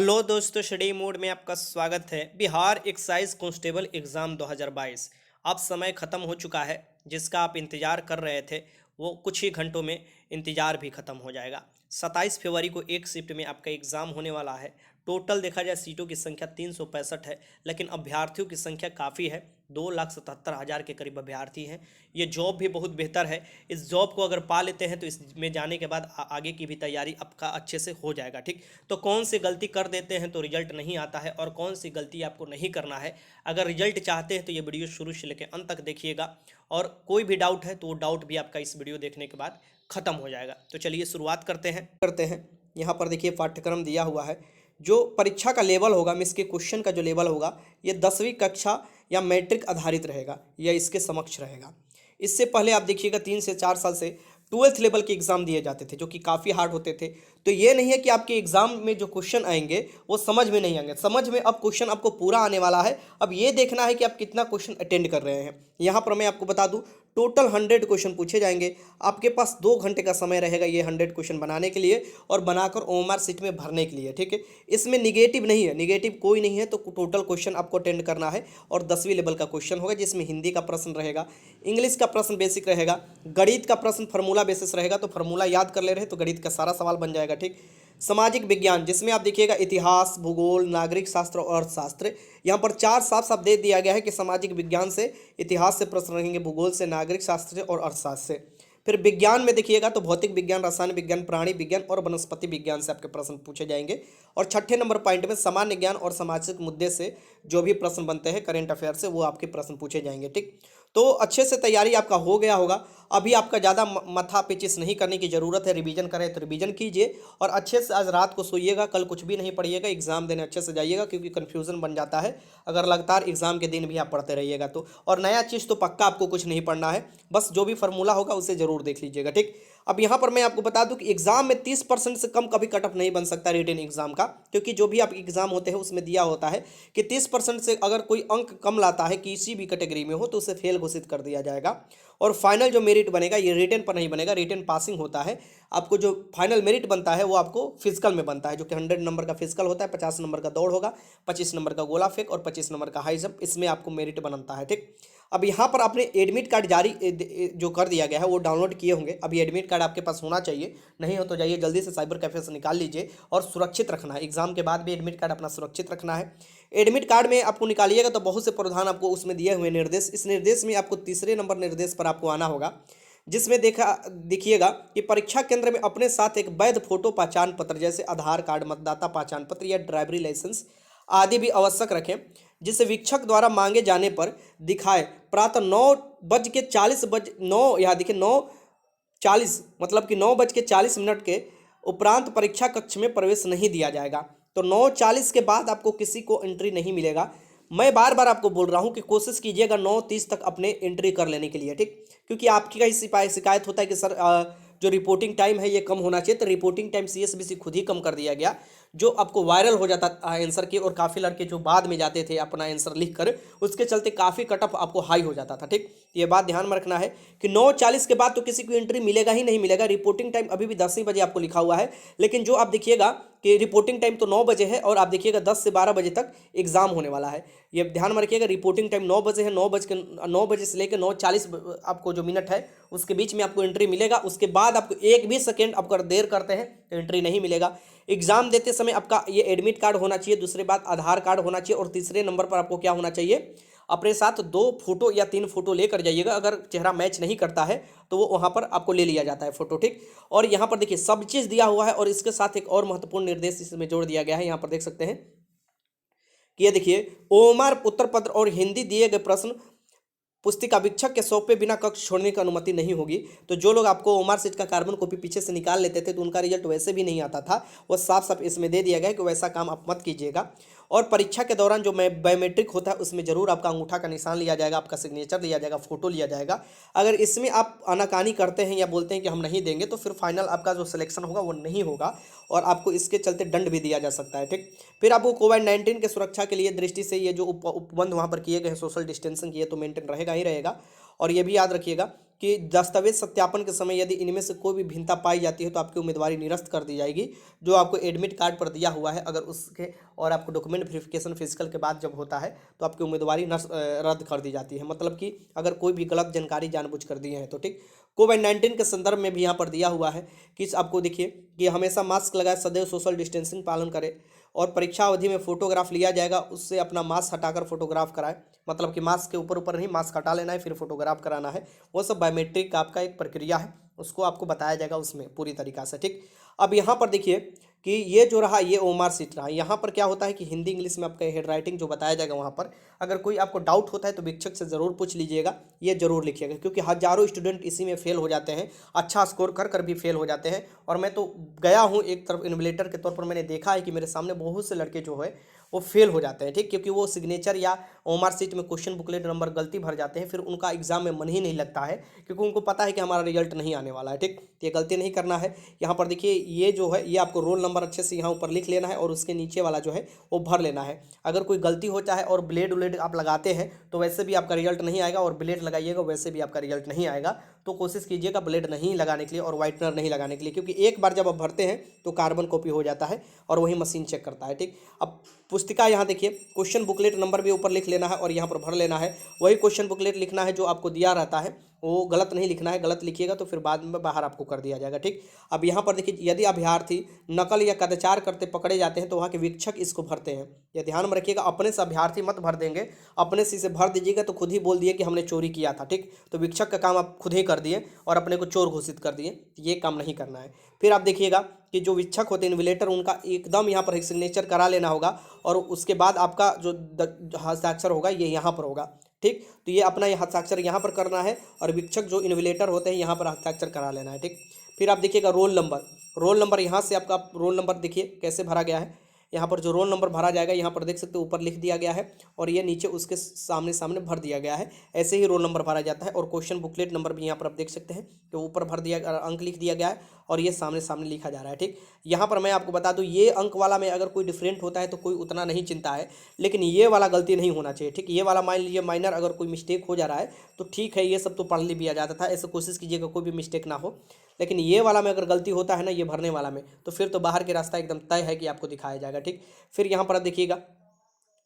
Hello दोस्तों, study mode में आपका स्वागत है। बिहार एक्साइज कांस्टेबल एग्ज़ाम 2022 अब समय ख़त्म हो चुका है। जिसका आप इंतज़ार कर रहे थे वो कुछ ही घंटों में इंतज़ार भी ख़त्म हो जाएगा। 27 फरवरी को एक शिफ्ट में आपका एग्ज़ाम होने वाला है। टोटल देखा जाए सीटों की संख्या 365 है, लेकिन अभ्यर्थियों की संख्या काफ़ी है। 2,77,000 के करीब अभ्यर्थी हैं। ये जॉब भी बहुत बेहतर है। इस जॉब को अगर पा लेते हैं तो इसमें जाने के बाद आगे की भी तैयारी आपका अच्छे से हो जाएगा। ठीक, तो कौन सी गलती कर देते हैं तो रिजल्ट नहीं आता है और कौन सी गलती आपको नहीं करना है। अगर रिजल्ट चाहते हैं तो ये वीडियो शुरू से लेकर अंत तक देखिएगा, और कोई भी डाउट है तो वो डाउट भी आपका इस वीडियो देखने के बाद ख़त्म हो जाएगा। तो चलिए शुरुआत करते हैं। यहाँ पर देखिए पाठ्यक्रम दिया हुआ है। जो परीक्षा का लेवल होगा, मीन्स के क्वेश्चन का जो लेवल होगा, ये 10वीं कक्षा या मैट्रिक आधारित रहेगा या इसके समक्ष रहेगा। इससे पहले आप देखिएगा 3 से 4 साल से 12th लेवल के एग्ज़ाम दिए जाते थे जो कि काफ़ी हार्ड होते थे। तो ये नहीं है कि आपके एग्ज़ाम में जो क्वेश्चन आएंगे वो समझ में नहीं आएंगे, समझ में अब क्वेश्चन आपको पूरा आने वाला है। अब ये देखना है कि आप कितना क्वेश्चन अटेंड कर रहे हैं। यहाँ पर मैं आपको बता दूँ, टोटल 100 क्वेश्चन पूछे जाएंगे। आपके पास 2 घंटे का समय रहेगा ये 100 क्वेश्चन बनाने के लिए और बनाकर ओएमआर शीट में भरने के लिए। ठीक है, इसमें निगेटिव नहीं है, निगेटिव कोई नहीं है। तो टोटल क्वेश्चन आपको अटेंड करना है और 10वीं लेवल का क्वेश्चन होगा, जिसमें हिंदी का प्रश्न रहेगा, इंग्लिश का प्रश्न बेसिक रहेगा, गणित का प्रश्न फार्मूला बेसिस रहेगा। तो फार्मूला याद कर ले रहे तो गणित का सारा सवाल बन जाएगा। ठीक, सामाजिक विज्ञान जिसमें आप देखिएगा इतिहास, भूगोल, नागरिक शास्त्र और अर्थशास्त्र। यहाँ पर 4 साफ साफ दे दिया गया है कि सामाजिक विज्ञान से, इतिहास से प्रश्न रहेंगे, भूगोल से, नागरिक शास्त्र से और अर्थशास्त्र से। फिर विज्ञान में देखिएगा तो भौतिक विज्ञान, रसायन विज्ञान, प्राणी विज्ञान और वनस्पति विज्ञान से आपके प्रश्न पूछे जाएंगे। और 6ठे नंबर पॉइंट में सामान्य ज्ञान और सामाजिक मुद्दे से जो भी प्रश्न बनते हैं करेंट अफेयर से, वो आपके प्रश्न पूछे जाएंगे। ठीक, तो अच्छे से तैयारी आपका हो गया होगा। अभी आपका ज़्यादा माथा पेचिस नहीं करने की ज़रूरत है। रिवीजन करें तो रिवीजन कीजिए और अच्छे से आज रात को सोइएगा, कल कुछ भी नहीं पढ़िएगा, एग्जाम देने अच्छे से जाइएगा, क्योंकि कन्फ्यूज़न बन जाता है अगर लगातार एग्जाम के दिन भी आप पढ़ते रहिएगा तो। और नया चीज़ तो पक्का आपको कुछ नहीं पढ़ना है, बस जो भी फार्मूला होगा उसे ज़रूर देख लीजिएगा। ठीक, अब यहाँ पर मैं आपको बता दूं कि एग्जाम में 30% से कम कभी कट ऑफ नहीं बन सकता रिटन एग्जाम का, क्योंकि जो भी आप एग्जाम होते हैं उसमें दिया होता है कि 30% से अगर कोई अंक कम लाता है किसी भी कैटेगरी में हो तो उसे फेल घोषित कर दिया जाएगा। और फाइनल जो मेरिट बनेगा ये रिटन पर नहीं बनेगा, रिटन पासिंग होता है। आपको जो फाइनल मेरिट बनता है वो आपको फिजिकल में बनता है, जो कि 100 नंबर का फिजिकल होता है, 50 नंबर का दौड़ होगा, 25 नंबर का गोला फेंक और 25 नंबर का हाई जंप, इसमें आपको मेरिट बनता है। ठीक, अब यहाँ पर आपने एडमिट कार्ड जारी जो कर दिया गया है वो डाउनलोड किए होंगे। अभी एडमिट कार्ड आपके पास होना चाहिए, नहीं हो तो जाइए जल्दी से साइबर कैफे से निकाल लीजिए और सुरक्षित रखना है। एग्जाम के बाद भी एडमिट कार्ड अपना सुरक्षित रखना है। एडमिट कार्ड में आपको निकालिएगा तो बहुत से प्रावधान आपको उसमें दिए हुए निर्देश, इस निर्देश में आपको तीसरे नंबर निर्देश पर आपको आना होगा, जिसमें देखिएगा कि परीक्षा केंद्र में अपने साथ एक वैध फोटो पहचान पत्र जैसे आधार कार्ड, मतदाता पहचान पत्र या ड्राइवरी लाइसेंस आदि भी आवश्यक रखें, जिसे वीक्षक द्वारा मांगे जाने पर दिखाए। प्रातः 9 यहाँ देखिए 9:40 मतलब कि 9:40 के उपरांत परीक्षा कक्ष में प्रवेश नहीं दिया जाएगा। तो 9:40 के बाद आपको किसी को एंट्री नहीं मिलेगा। मैं बार बार आपको बोल रहा हूँ कि कोशिश कीजिएगा 9:30 तक अपने एंट्री कर लेने के लिए। ठीक, क्योंकि आपकी कहीं शिकायत होता है कि सर जो रिपोर्टिंग टाइम है ये कम होना चाहिए, तो रिपोर्टिंग टाइम सीएसबीसी खुद ही कम कर दिया गया, जो आपको वायरल हो जाता आंसर के, और काफ़ी लड़के जो बाद में जाते थे अपना आंसर लिख कर, उसके चलते काफ़ी कट ऑफ आपको हाई हो जाता था। ठीक, ये बात ध्यान में रखना है कि 9:40 के बाद तो किसी को एंट्री मिलेगा ही नहीं मिलेगा। रिपोर्टिंग टाइम अभी भी 10 ही बजे आपको लिखा हुआ है, लेकिन जो आप देखिएगा कि रिपोर्टिंग टाइम तो 9 बजे है और आप देखिएगा 10 से 12 बजे तक एग्जाम होने वाला है। ये ध्यान में रखिएगा, रिपोर्टिंग टाइम 9 बजे है, 9 बजे से लेकर 9:40 आपको जो मिनट है उसके बीच में आपको एंट्री मिलेगा। उसके बाद आपको एक भी सेकेंड आप अगर देर करते हैं तो एंट्री नहीं मिलेगा। एग्जाम देते समय आपका ये एडमिट कार्ड होना चाहिए, दूसरी बात आधार कार्ड होना चाहिए, और तीसरे नंबर पर आपको क्या होना चाहिए, अपने साथ 2 फोटो या 3 फोटो लेकर जाइएगा। अगर चेहरा मैच नहीं करता है तो वो वहाँ पर आपको ले लिया जाता है फोटो। ठीक, और यहाँ पर देखिए सब चीज़ दिया हुआ है, और इसके साथ एक और महत्वपूर्ण निर्देश इसमें जोड़ दिया गया है। यहाँ पर देख सकते हैं कि ये देखिए ओएमआर उत्तर पत्र और हिंदी दिए गए प्रश्न पुस्तिका वीक्षक के सौंपे बिना कक्ष छोड़ने की अनुमति नहीं होगी। तो जो लोग आपको ओएमआर शीट का कार्बन कॉपी पीछे से निकाल लेते थे तो उनका रिजल्ट वैसे भी नहीं आता था, वो साफ साफ इसमें दे दिया गया है कि वैसा काम आप मत कीजिएगा। और परीक्षा के दौरान जो बायोमेट्रिक होता है उसमें जरूर आपका अंगूठा का निशान लिया जाएगा, आपका सिग्नेचर लिया जाएगा, फोटो लिया जाएगा। अगर इसमें आप आनाकानी करते हैं या बोलते हैं कि हम नहीं देंगे तो फिर फाइनल आपका जो सिलेक्शन होगा वो नहीं होगा और आपको इसके चलते दंड भी दिया जा सकता है। ठीक, फिर आपको कोविड-19 के सुरक्षा के लिए दृष्टि से ये जो उपबंध वहाँ पर किए गए हैं सोशल डिस्टेंसिंग की, ये तो मेंटेन रहेगा ही रहेगा। और ये भी याद रखिएगा कि दस्तावेज सत्यापन के समय यदि इनमें से कोई भी भिन्नता पाई जाती है तो आपकी उम्मीदवारी निरस्त कर दी जाएगी। जो आपको एडमिट कार्ड पर दिया हुआ है अगर उसके और आपको डॉक्यूमेंट वेरिफिकेशन फिजिकल के बाद जब होता है तो आपकी उम्मीदवारी रद्द कर दी जाती है। मतलब कि अगर कोई भी गलत जानकारी जानबूझ कर दिए हैं तो ठीक। कोविड-19 के संदर्भ में भी यहाँ पर दिया हुआ है कि आपको देखिए कि हमेशा मास्क लगाए, सदैव सोशल डिस्टेंसिंग पालन करें और परीक्षा अवधि में फोटोग्राफ लिया जाएगा, उससे अपना मास्क हटाकर फोटोग्राफ कराएं। मतलब कि मास्क के ऊपर ऊपर नहीं, मास्क हटा लेना है फिर फोटोग्राफ कराना है। वो सब बायोमेट्रिक का आपका एक प्रक्रिया है, उसको आपको बताया जाएगा उसमें पूरी तरीक़ा से, ठीक। अब यहाँ पर देखिए कि ये जो रहा ये ओएमआर शीट रहा। यहाँ पर क्या होता है कि हिंदी इंग्लिश में आपका हेड राइटिंग जो बताया जाएगा वहाँ पर अगर कोई आपको डाउट होता है तो शिक्षक से ज़रूर पूछ लीजिएगा, ये ज़रूर लिखिएगा, क्योंकि हज़ारों स्टूडेंट इसी में फेल हो जाते हैं, अच्छा स्कोर कर कर भी फेल हो जाते हैं। और मैं तो गया हूँ एक तरफ इन्विजिलेटर के तौर पर, मैंने देखा है कि मेरे सामने बहुत से लड़के जो है वो फेल हो जाते हैं, ठीक, क्योंकि वो सिग्नेचर या ओएमआर शीट में क्वेश्चन बुकलेट नंबर गलती भर जाते हैं, फिर उनका एग्जाम में मन ही नहीं लगता है क्योंकि उनको पता है कि हमारा रिजल्ट नहीं आने वाला है, ठीक। ये गलती नहीं करना है। यहाँ पर देखिए ये जो है ये आपको रोल नंबर अच्छे से यहाँ ऊपर लिख लेना है और उसके नीचे वाला जो है वो भर लेना है। अगर कोई गलती होता है और ब्लेड उलेड आप लगाते हैं तो वैसे भी आपका रिजल्ट नहीं आएगा, और ब्लेड लगाइएगा वैसे भी आपका रिजल्ट नहीं आएगा। तो कोशिश कीजिएगा ब्लेड नहीं लगाने के लिए और वाइटनर नहीं लगाने के लिए, क्योंकि एक बार जब आप भरते हैं तो कार्बन कॉपी हो जाता है और वही मशीन चेक करता है, ठीक। अब पुस्तिका यहाँ देखिए क्वेश्चन बुकलेट नंबर भी ऊपर लिख लेना है और यहाँ पर भर लेना है। वही क्वेश्चन बुकलेट लिखना है जो आपको दिया रहता है, वो गलत नहीं लिखना है, गलत लिखिएगा तो फिर बाद में बाहर आपको कर दिया जाएगा, ठीक। अब यहाँ पर देखिए यदि अभ्यर्थी नकल या कदाचार करते पकड़े जाते हैं तो वहाँ के वीक्षक इसको भरते हैं। यह ध्यान में रखिएगा, अपने से अभ्यर्थी मत भर देंगे, अपने से इसे भर दीजिएगा तो खुद ही बोल दिए कि हमने चोरी किया था, ठीक। तो वीक्षक का काम आप खुद ही कर दिए और अपने को चोर घोषित कर दिए, ये काम नहीं करना है। फिर आप देखिएगा कि जो वीक्षक होते हैं इन्विजिलेटर, उनका एकदम यहाँ पर एक सिग्नेचर करा लेना होगा और उसके बाद आपका जो हस्ताक्षर होगा ये यहाँ पर होगा, ठीक। तो ये अपना ये हस्ताक्षर यहाँ पर करना है और वीक्षक जो इन्विजिलेटर होते हैं यहाँ पर हस्ताक्षर करा लेना है, ठीक। फिर आप देखिएगा रोल नंबर यहाँ से आपका रोल नंबर देखिए कैसे भरा गया है। यहाँ पर जो रोल नंबर भरा जाएगा यहाँ पर देख सकते हो ऊपर लिख दिया गया है और ये नीचे उसके सामने सामने भर दिया गया है। ऐसे ही रोल नंबर भरा जाता है और क्वेश्चन बुकलेट नंबर भी यहाँ पर आप देख सकते हैं कि ऊपर भर दिया अंक लिख दिया गया है और ये सामने सामने लिखा जा रहा है, ठीक। यहाँ पर मैं आपको बता दूँ ये अंक वाला में अगर कोई डिफरेंट होता है तो कोई उतना नहीं चिंता है, लेकिन ये वाला गलती नहीं होना चाहिए, ठीक। ये वाला मान लीजिए माइनर अगर कोई मिस्टेक हो जा रहा है तो ठीक है, ये सब तो पढ़ लिया जाता था, ऐसे कोशिश कीजिएगा कोई भी मिस्टेक ना हो। लेकिन ये वाला में अगर गलती होता है ना, ये भरने वाला में, तो फिर तो बाहर के रास्ता एकदम तय है कि आपको दिखाया जाएगा, ठीक। फिर यहाँ पर आप देखिएगा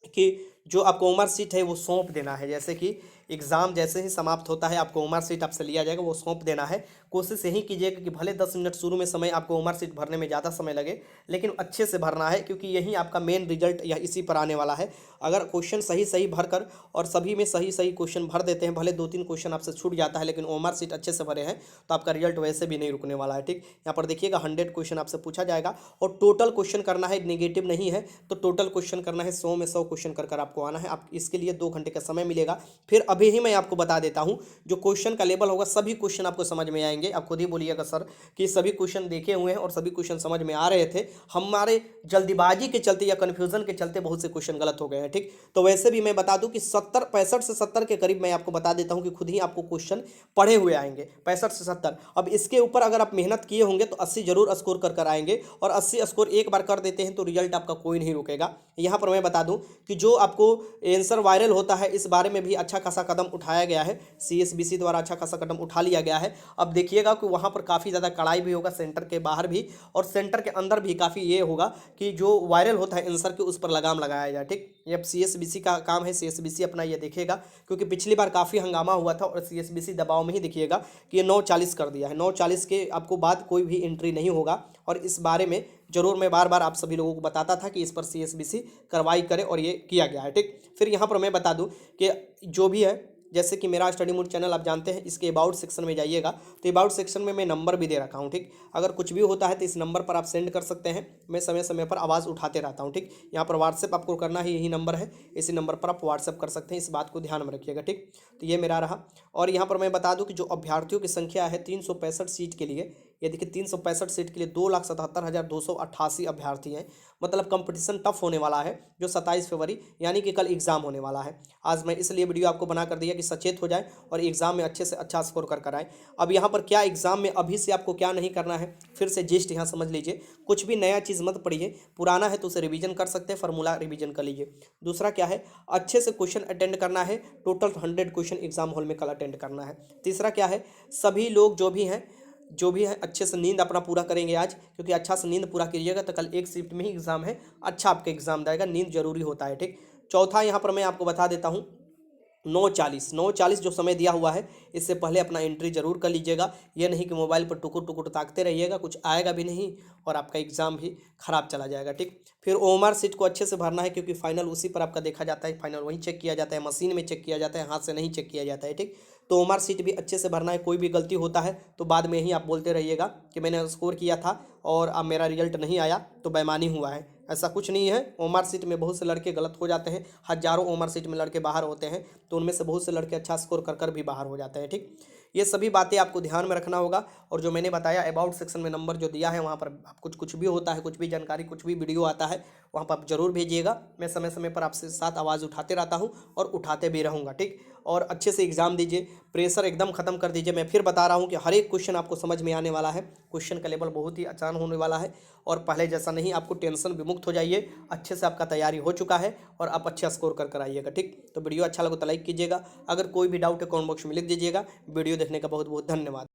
कि जो आपको ओएमआर शीट है वो सौंप देना है। जैसे कि एग्ज़ाम जैसे ही समाप्त होता है आपको ओएमआर शीट आपसे लिया जाएगा, वो सौंप देना है। कोशिश यही कीजिएगा कि भले 10 मिनट शुरू में समय आपको ओएमआर शीट भरने में ज़्यादा समय लगे, लेकिन अच्छे से भरना है, क्योंकि यही आपका मेन रिजल्ट या इसी पर आने वाला है। अगर क्वेश्चन सही सही भरकर और सभी में सही सही क्वेश्चन भर देते हैं, भले 2-3 क्वेश्चन आपसे छूट जाता है, लेकिन ओएमआर शीट अच्छे से भरे हैं तो आपका रिजल्ट वैसे भी नहीं रुकने वाला है, ठीक। यहाँ पर देखिएगा 100 क्वेश्चन आपसे पूछा जाएगा और टोटल क्वेश्चन करना है, नेगेटिव नहीं है, तो टोटल क्वेश्चन करना है 100 में 100 क्वेश्चन कर आपको आना है। आप इसके लिए 2 घंटे का समय मिलेगा। फिर अभी ही मैं आपको बता देता हूं जो क्वेश्चन का लेवल होगा, सभी क्वेश्चन आपको समझ में आएंगे। आप खुद ही बोलिएगा सर कि सभी क्वेश्चन देखे हुए हैं और सभी क्वेश्चन समझ में आ रहे थे, हमारे जल्दीबाजी के चलते या कन्फ्यूजन के चलते बहुत से क्वेश्चन गलत हो गए हैं, ठीक। तो वैसे भी मैं बता दूं कि 65 से 70 के करीब मैं आपको बता देता हूं कि खुद ही आपको क्वेश्चन पढ़े हुए आएंगे, 65 से 70। अब इसके ऊपर अगर आप मेहनत किए होंगे तो 80 जरूर स्कोर कर आएंगे, और 80 स्कोर एक बार कर देते हैं तो रिजल्ट आपका कोई नहीं रुकेगा। यहाँ पर मैं बता दूं कि जो आपको आंसर वायरल होता है इस बारे में भी अच्छा खासा कदम उठाया गया है, CSBC द्वारा अच्छा खासा कदम उठा लिया गया है। अब देखिएगा कि वहाँ पर काफ़ी ज़्यादा कड़ाई भी होगा, सेंटर के बाहर भी और सेंटर के अंदर भी काफ़ी ये होगा कि जो वायरल होता है आंसर के उस पर लगाम लगाया जाए, ठीक। ये अब CSBC का काम है, CSBC अपना ये देखेगा, क्योंकि पिछली बार काफ़ी हंगामा हुआ था और CSBC दबाव में ही देखिएगा कि ये 9:40 कर दिया है। 9:40 के आपको बाद कोई भी एंट्री नहीं होगा, और इस बारे में जरूर मैं बार बार आप सभी लोगों को बताता था कि इस पर CSBC कार्रवाई करे, और ये किया गया है, ठीक। फिर यहाँ पर मैं बता दूं कि जो भी है, जैसे कि मेरा स्टडी मूड चैनल आप जानते हैं, इसके अबाउट सेक्शन में जाइएगा तो अबाउट सेक्शन में मैं नंबर भी दे रखा हूँ, ठीक। अगर कुछ भी होता है तो इस नंबर पर आप सेंड कर सकते हैं, मैं समय समय पर आवाज़ उठाते रहता हूँ, ठीक। यहाँ पर व्हाट्सएप आपको करना है, यही नंबर है, इसी नंबर पर आप व्हाट्सएप कर सकते हैं, इस बात को ध्यान में रखिएगा, ठीक। तो ये मेरा रहा। और यहाँ पर मैं बता दूँ कि जो अभ्यर्थियों की संख्या है 365 सीट के लिए, ये देखिए 365 सीट के लिए 2,77,288 अभ्यर्थी हैं। मतलब कंपटीशन टफ होने वाला है, जो 27 फरवरी यानी कि कल एग्जाम होने वाला है। आज मैं इसलिए वीडियो आपको बना कर दिया कि सचेत हो जाए और एग्जाम में अच्छे से अच्छा स्कोर कर आए। अब यहाँ पर क्या एग्जाम में अभी से आपको क्या नहीं करना है, फिर से जिस्ट यहाँ समझ लीजिए। कुछ भी नया चीज़ मत पढ़िए, पुराना है तो उसे रिवीजन कर सकते हैं, फार्मूला रिवीजन कर लीजिए। दूसरा क्या है, अच्छे से क्वेश्चन अटेंड करना है, टोटल 100 क्वेश्चन एग्जाम हॉल में कल अटेंड करना है। तीसरा क्या है, सभी लोग जो भी हैं अच्छे से नींद अपना पूरा करेंगे आज, क्योंकि अच्छा से नींद पूरा कीजिएगा तो कल एक शिफ्ट में ही एग्जाम है, अच्छा आपका एग्जाम जाएगा, नींद जरूरी होता है, ठीक। चौथा यहाँ पर मैं आपको बता देता हूँ, 9:40 जो समय दिया हुआ है, इससे पहले अपना एंट्री जरूर कर लीजिएगा। ये नहीं कि मोबाइल पर टुकुर टुकुर ताकते रहिएगा, कुछ आएगा भी नहीं और आपका एग्जाम भी खराब चला जाएगा, ठीक। फिर ओएमआर सीट को अच्छे से भरना है, क्योंकि फाइनल उसी पर आपका देखा जाता है, फाइनल वहीं चेक किया जाता है, मशीन में चेक किया जाता है, हाथ से नहीं चेक किया जाता है, ठीक। तो ओएमआर सीट भी अच्छे से भरना है। कोई भी गलती होता है तो बाद में ही आप बोलते रहिएगा कि मैंने स्कोर किया था और अब मेरा रिजल्ट नहीं आया तो बेईमानी हुआ है, ऐसा कुछ नहीं है। ओएमआर सीट में बहुत से लड़के गलत हो जाते हैं, हजारों ओएमआर सीट में लड़के बाहर होते हैं, तो उनमें से बहुत से लड़के अच्छा स्कोर कर भी बाहर हो जाते हैं, ठीक। ये सभी बातें आपको ध्यान में रखना होगा। और जो मैंने बताया अबाउट सेक्शन में नंबर जो दिया है, वहाँ पर आप कुछ भी होता है, कुछ भी जानकारी, कुछ भी वीडियो आता है, वहाँ पर आप जरूर भेजिएगा। मैं समय समय पर आपसे साथ आवाज़ उठाते रहता हूँ और उठाते भी रहूँगा, ठीक। और अच्छे से एग्जाम दीजिए, प्रेशर एकदम खत्म कर दीजिए। मैं फिर बता रहा हूँ कि हर एक क्वेश्चन आपको समझ में आने वाला है, क्वेश्चन का लेवल बहुत ही आसान होने वाला है और पहले जैसा नहीं, आपको टेंशन विमुक्त हो जाइए। अच्छे से आपका तैयारी हो चुका है और आप अच्छा स्कोर कर आइएगा, ठीक। तो वीडियो अच्छा लगे तो लाइक कीजिएगा, अगर कोई भी डाउट है कमेंट बॉक्स में लिख दीजिएगा। वीडियो देखने का बहुत बहुत धन्यवाद।